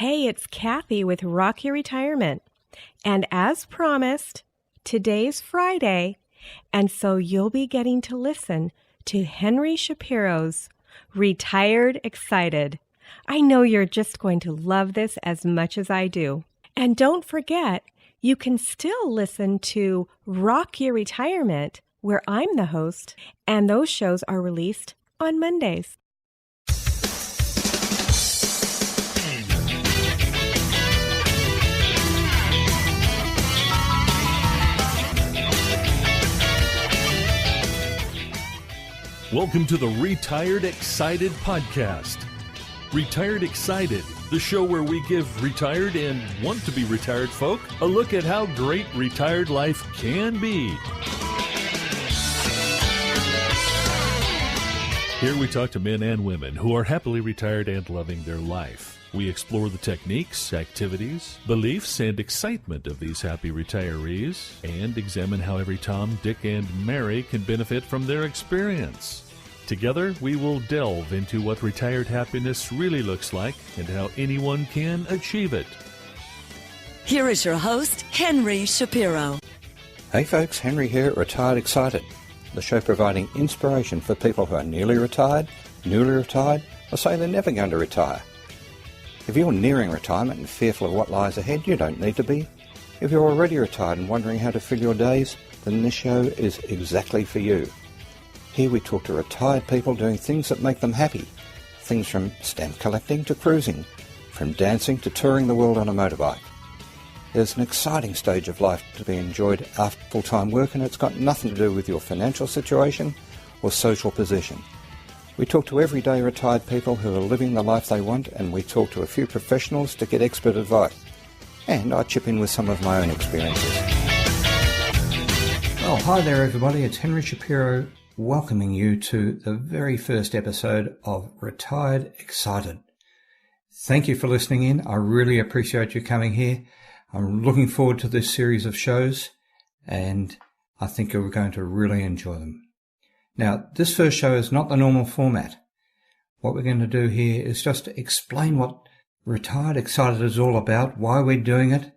Hey, it's Kathe with Rock Your Retirement. And as promised, today's Friday, and so you'll be getting to listen to Henry Shapiro's Retired Excited. I know you're just going to love this as much as I do. And don't forget, you can still listen to Rock Your Retirement, where I'm the host, and those shows are released on Mondays. Welcome to the Retired Excited podcast. Retired Excited, the show where we give retired and want to be retired folk a look at how great retired life can be. Here we talk to men and women who are happily retired and loving their life. We explore the techniques, activities, beliefs, and excitement of these happy retirees and examine how every Tom, Dick, and Mary can benefit from their experience. Together, we will delve into what retired happiness really looks like and how anyone can achieve it. Here is your host, Henry Shapiro. Hey folks, Henry here at Retired Excited, the show providing inspiration for people who are nearly retired, newly retired, or say they're never going to retire. If you're nearing retirement and fearful of what lies ahead, you don't need to be. If you're already retired and wondering how to fill your days, then this show is exactly for you. Here we talk to retired people doing things that make them happy. Things from stamp collecting to cruising, from dancing to touring the world on a motorbike. There's an exciting stage of life to be enjoyed after full-time work, and it's got nothing to do with your financial situation or social position. We talk to everyday retired people who are living the life they want, and we talk to a few professionals to get expert advice. And I chip in with some of my own experiences. Well, hi there everybody, it's Henry Shapiro welcoming you to the very first episode of Retired Excited. Thank you for listening in. I really appreciate you coming here. I'm looking forward to this series of shows, and I think you're going to really enjoy them. Now, this first show is not the normal format. What we're going to do here is just to explain what Retired Excited is all about, why we're doing it,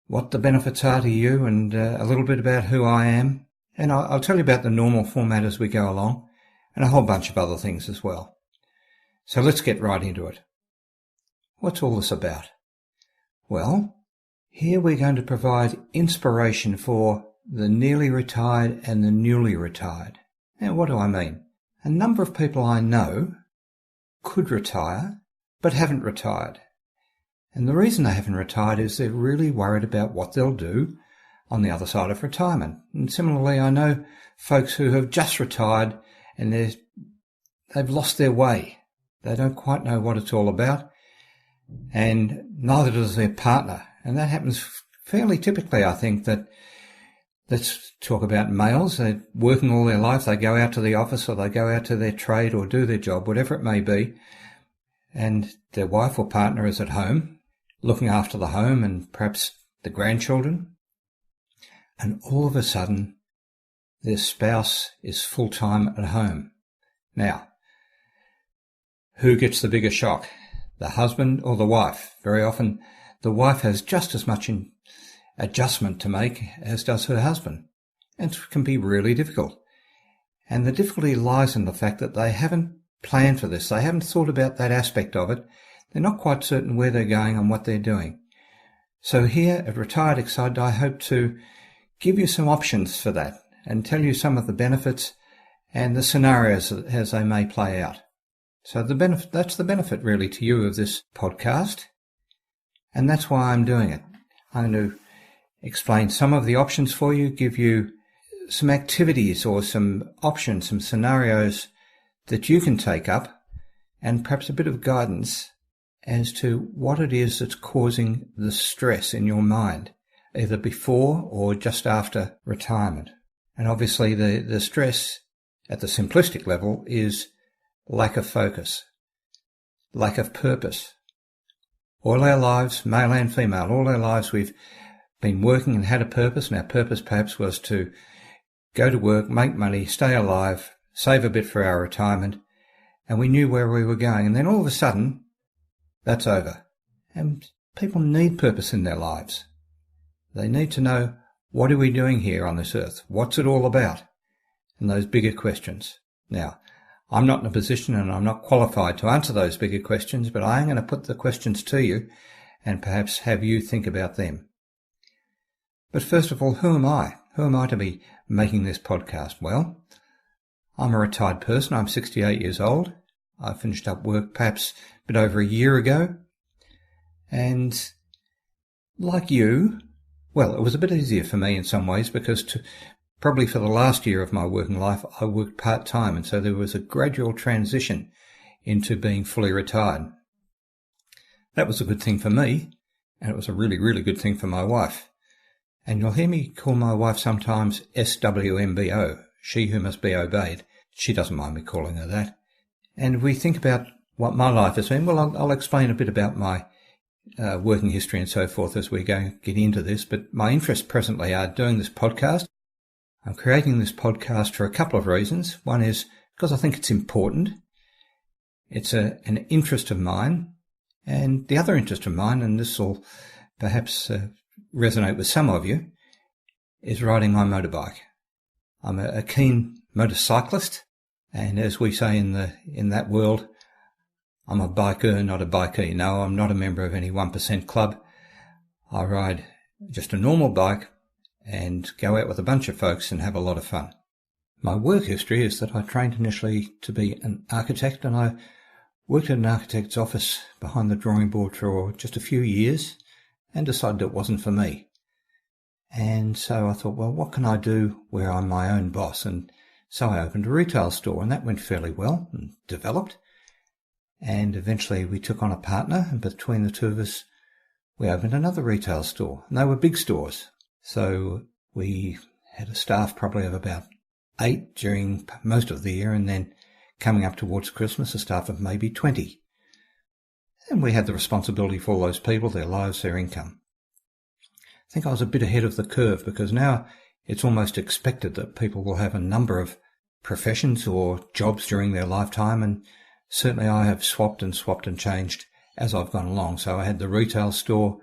what the benefits are to you, and a little bit about who I am. And I'll tell you about the normal format as we go along, and a whole bunch of other things as well. So let's get right into it. What's all this about? Well, here we're going to provide inspiration for the nearly retired and the newly retired. Now, what do I mean? A number of people I know could retire, but haven't retired. And the reason they haven't retired is they're really worried about what they'll do on the other side of retirement. And similarly, I know folks who have just retired and they've lost their way. They don't quite know what it's all about, and neither does their partner. And that happens fairly typically, I think, that let's talk about males. They're working all their life. They go out to the office or they go out to their trade or do their job, whatever it may be, and their wife or partner is at home looking after the home and perhaps the grandchildren. And all of a sudden, their spouse is full-time at home. Now, who gets the bigger shock? The husband or the wife? Very often, the wife has just as much adjustment to make as does her husband. And it can be really difficult. And the difficulty lies in the fact that they haven't planned for this. They haven't thought about that aspect of it. They're not quite certain where they're going and what they're doing. So here at Retired Excited, I hope to give you some options for that and tell you some of the benefits and the scenarios as they may play out. So that's the benefit really to you of this podcast, and that's why I'm doing it. I'm going to explain some of the options for you, give you some activities or some options, some scenarios that you can take up, and perhaps a bit of guidance as to what it is that's causing the stress in your mind, either before or just after retirement. And obviously the stress at the simplistic level is lack of focus, lack of purpose. All our lives, male and female, all our lives we've been working and had a purpose, and our purpose perhaps was to go to work, make money, stay alive, save a bit for our retirement, and we knew where we were going. And then all of a sudden, that's over. And people need purpose in their lives. They need to know, what are we doing here on this earth? What's it all about? And those bigger questions. Now, I'm not in a position and I'm not qualified to answer those bigger questions, but I am going to put the questions to you and perhaps have you think about them. But first of all, who am I? Who am I to be making this podcast? Well, I'm a retired person. I'm 68 years old. I finished up work perhaps a bit over a year ago. And like you, well, it was a bit easier for me in some ways because probably for the last year of my working life, I worked part-time, and so there was a gradual transition into being fully retired. That was a good thing for me, and it was a really, really good thing for my wife. And you'll hear me call my wife sometimes SWMBO, she who must be obeyed. She doesn't mind me calling her that. And we think about what my life has been. Well, I'll explain a bit about my working history and so forth as we get into this, but my interests presently are doing this podcast. I'm creating this podcast for a couple of reasons. One is because I think it's important. It's an interest of mine. And the other interest of mine, and this will perhaps resonate with some of you, is riding my motorbike. I'm a keen motorcyclist, and as we say in that world, I'm a biker, not a bikey. No, I'm not a member of any 1% club. I ride just a normal bike and go out with a bunch of folks and have a lot of fun. My work history is that I trained initially to be an architect, and I worked at an architect's office behind the drawing board for just a few years and decided it wasn't for me. And so I thought, well, what can I do where I'm my own boss? And so I opened a retail store, and that went fairly well and developed. And eventually we took on a partner, and between the two of us, we opened another retail store. And they were big stores. So we had a staff probably of about 8 during most of the year, and then coming up towards Christmas, a staff of maybe 20. And we had the responsibility for all those people, their lives, their income. I think I was a bit ahead of the curve, because now it's almost expected that people will have a number of professions or jobs during their lifetime, and certainly I have swapped and changed as I've gone along. So I had the retail store,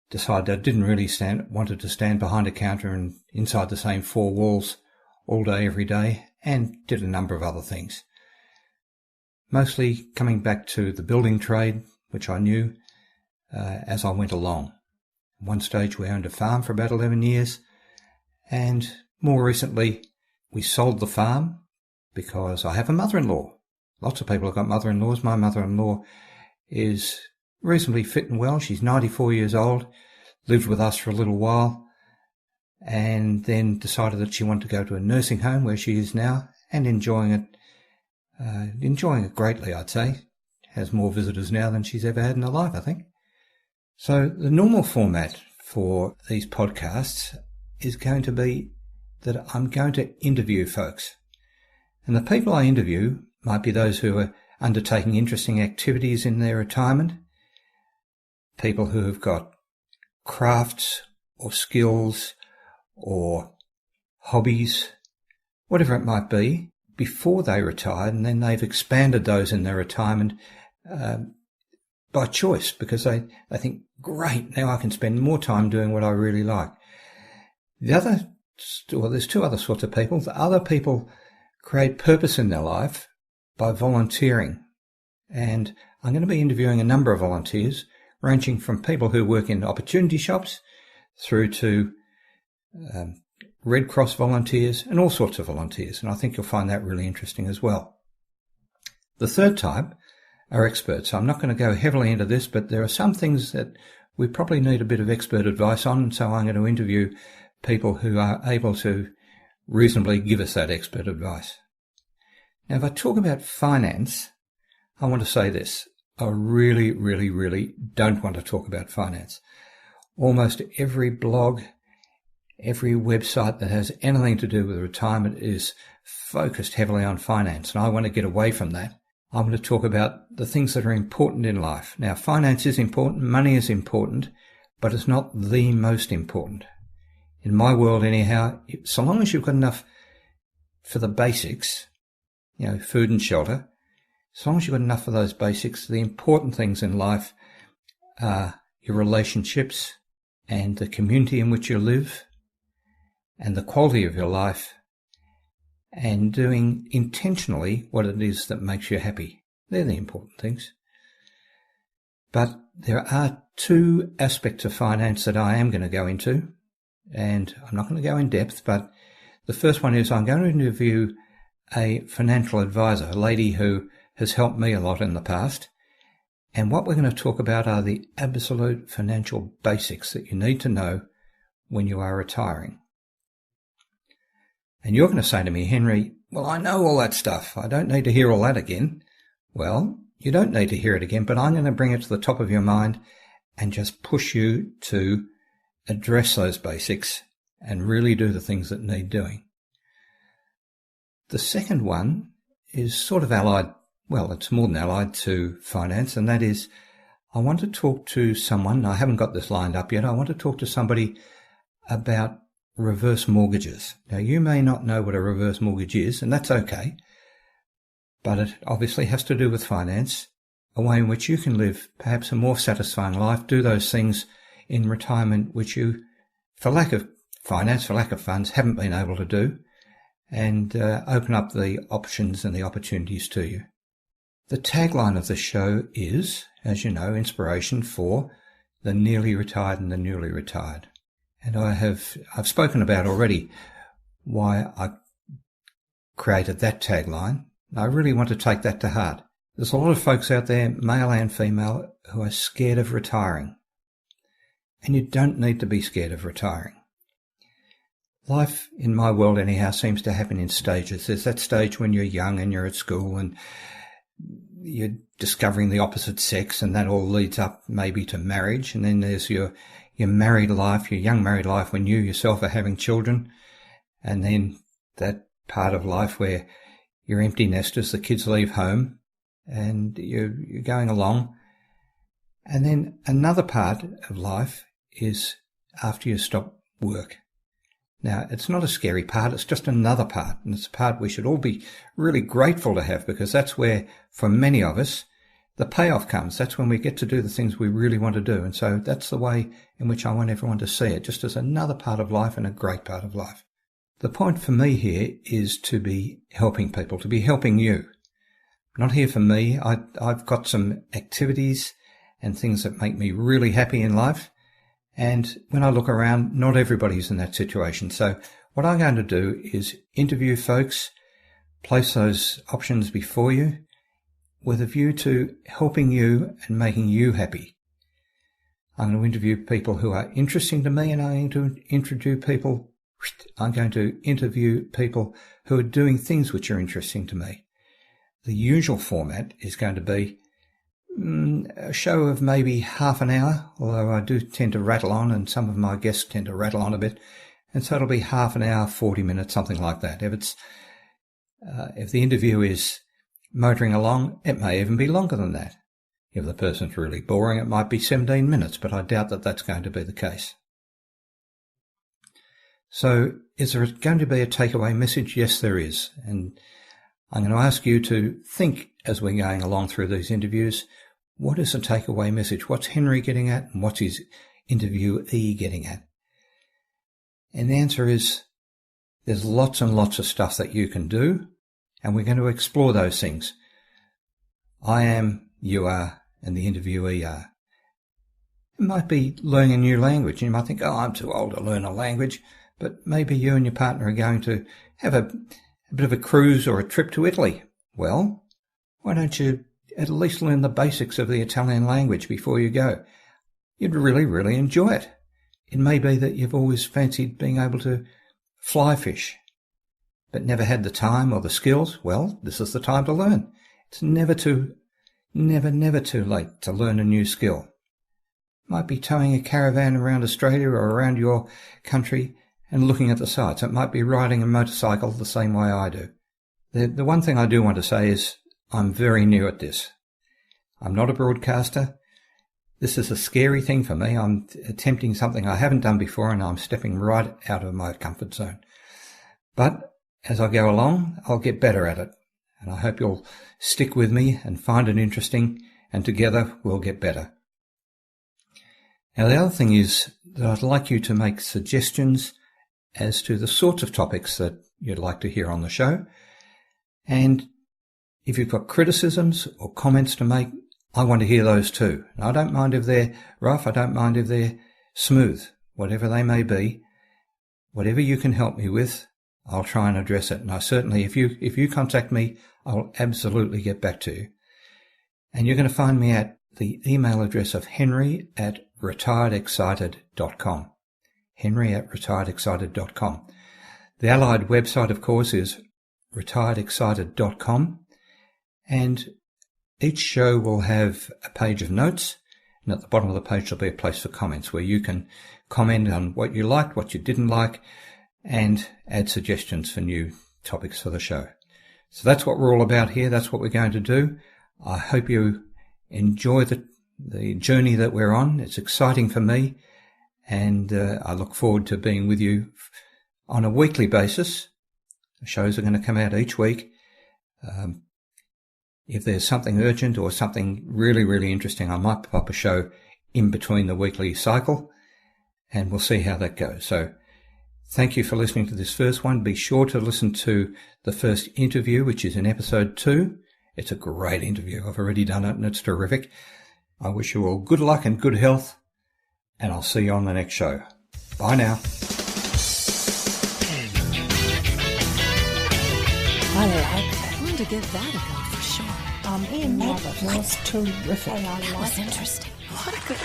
decided I didn't really wanted to stand behind a counter and inside the same 4 walls all day, every day, and did a number of other things. Mostly coming back to the building trade, which I knew as I went along. At one stage we owned a farm for about 11 years, and more recently we sold the farm because I have a mother-in-law. Lots of people have got mother-in-laws. My mother-in-law is reasonably fit and well. She's 94 years old, lived with us for a little while, and then decided that she wanted to go to a nursing home where she is now, and enjoying it greatly, I'd say. Has more visitors now than she's ever had in her life, I think. So the normal format for these podcasts is going to be that I'm going to interview folks. And the people I interview might be those who are undertaking interesting activities in their retirement, people who have got crafts or skills or hobbies, whatever it might be, before they retired, and then they've expanded those in their retirement by choice, because they think, great, now I can spend more time doing what I really like. There's 2 other sorts of people. The other people create purpose in their life by volunteering. And I'm going to be interviewing a number of volunteers, ranging from people who work in opportunity shops through to Red Cross volunteers and all sorts of volunteers. And I think you'll find that really interesting as well. The third type are experts. I'm not going to go heavily into this, but there are some things that we probably need a bit of expert advice on. So I'm going to interview people who are able to reasonably give us that expert advice. Now, if I talk about finance, I want to say this. I really, really, really don't want to talk about finance. Almost every blog, every website that has anything to do with retirement is focused heavily on finance, and I want to get away from that. I want to talk about the things that are important in life. Now, finance is important, money is important, but it's not the most important. In my world anyhow, so long as you've got enough for the basics, food and shelter, as long as you've got enough of those basics, the important things in life are your relationships and the community in which you live and the quality of your life and doing intentionally what it is that makes you happy. They're the important things. But there are two aspects of finance that I am going to go into, and I'm not going to go in depth, but the first one is I'm going to interview a financial advisor, a lady who has helped me a lot in the past. And what we're going to talk about are the absolute financial basics that you need to know when you are retiring. And you're going to say to me, Henry, well, I know all that stuff. I don't need to hear all that again. Well, you don't need to hear it again, but I'm going to bring it to the top of your mind and just push you to address those basics and really do the things that need doing. The second one is sort of allied, well, it's more than allied to finance, and that is I want to talk to someone, I haven't got this lined up yet, I want to talk to somebody about reverse mortgages. Now, you may not know what a reverse mortgage is, and that's okay, but it obviously has to do with finance, a way in which you can live perhaps a more satisfying life, do those things in retirement which you, for lack of finance, for lack of funds, haven't been able to do, and open up the options and the opportunities to you. The tagline of the show is, as you know, inspiration for the nearly retired and the newly retired. And I've spoken about already why I created that tagline. I really want to take that to heart. There's a lot of folks out there, male and female, who are scared of retiring. And you don't need to be scared of retiring. Life, in my world anyhow, seems to happen in stages. There's that stage when you're young and you're at school and you're discovering the opposite sex, and that all leads up maybe to marriage. And then there's your married life, your young married life, when you yourself are having children. And then that part of life where you're empty nesters, the kids leave home and you're going along. And then another part of life is after you stop work. Now, it's not a scary part, it's just another part, and it's a part we should all be really grateful to have, because that's where, for many of us, the payoff comes. That's when we get to do the things we really want to do, and so that's the way in which I want everyone to see it, just as another part of life and a great part of life. The point for me here is to be helping people, to be helping you. Not here for me. I've got some activities and things that make me really happy in life. And when I look around, not everybody's in that situation. So what I'm going to do is interview folks, place those options before you with a view to helping you and making you happy. I'm going to interview people who are interesting to me, and I'm going to interview people who are doing things which are interesting to me. The usual format is going to be a show of maybe half an hour, although I do tend to rattle on, and some of my guests tend to rattle on a bit, and so it'll be half an hour, 40 minutes, something like that. If the interview is motoring along, it may even be longer than that. If the person's really boring, it might be 17 minutes, but I doubt that that's going to be the case. So is there going to be a takeaway message? Yes, there is. And I'm going to ask you to think as we're going along through these interviews, what is the takeaway message? What's Henry getting at, and what's his interviewee getting at? And the answer is there's lots and lots of stuff that you can do, and we're going to explore those things. I am, you are, and the interviewee are. It might be learning a new language. You might think, oh, I'm too old to learn a language, but maybe you and your partner are going to have a bit of a cruise or a trip to Italy. Well, why don't you at least learn the basics of the Italian language before you go? You'd really, really enjoy it. It may be that you've always fancied being able to fly fish, but never had the time or the skills. Well, this is the time to learn. It's never too late to learn a new skill. It might be towing a caravan around Australia or around your country and looking at the sights. It might be riding a motorcycle the same way I do. The one thing I do want to say is I'm very new at this. I'm not a broadcaster. This is a scary thing for me. I'm attempting something I haven't done before, and I'm stepping right out of my comfort zone. But as I go along, I'll get better at it. And I hope you'll stick with me and find it interesting, and together we'll get better. Now, the other thing is that I'd like you to make suggestions as to the sorts of topics that you'd like to hear on the show. And if you've got criticisms or comments to make, I want to hear those too. I don't mind if they're rough. I don't mind if they're smooth. Whatever they may be, whatever you can help me with, I'll try and address it. And I certainly, if you contact me, I'll absolutely get back to you. And you're going to find me at the email address of henry@retiredexcited.com. henry@retiredexcited.com. The allied website, of course, is retiredexcited.com. And each show will have a page of notes. And at the bottom of the page, there'll be a place for comments where you can comment on what you liked, what you didn't like, and add suggestions for new topics for the show. So that's what we're all about here. That's what we're going to do. I hope you enjoy the journey that we're on. It's exciting for me, and I look forward to being with you on a weekly basis. The shows are going to come out each week. If there's something urgent or something really, really interesting, I might pop up a show in between the weekly cycle, and we'll see how that goes. So thank you for listening to this first one. Be sure to listen to the first interview, which is in episode 2. It's a great interview. I've already done it, and it's terrific. I wish you all good luck and good health, and I'll see you on the next show. Bye now. I like that. I'm going to give that a go for sure. Ian, that was terrific. That was interesting. What a good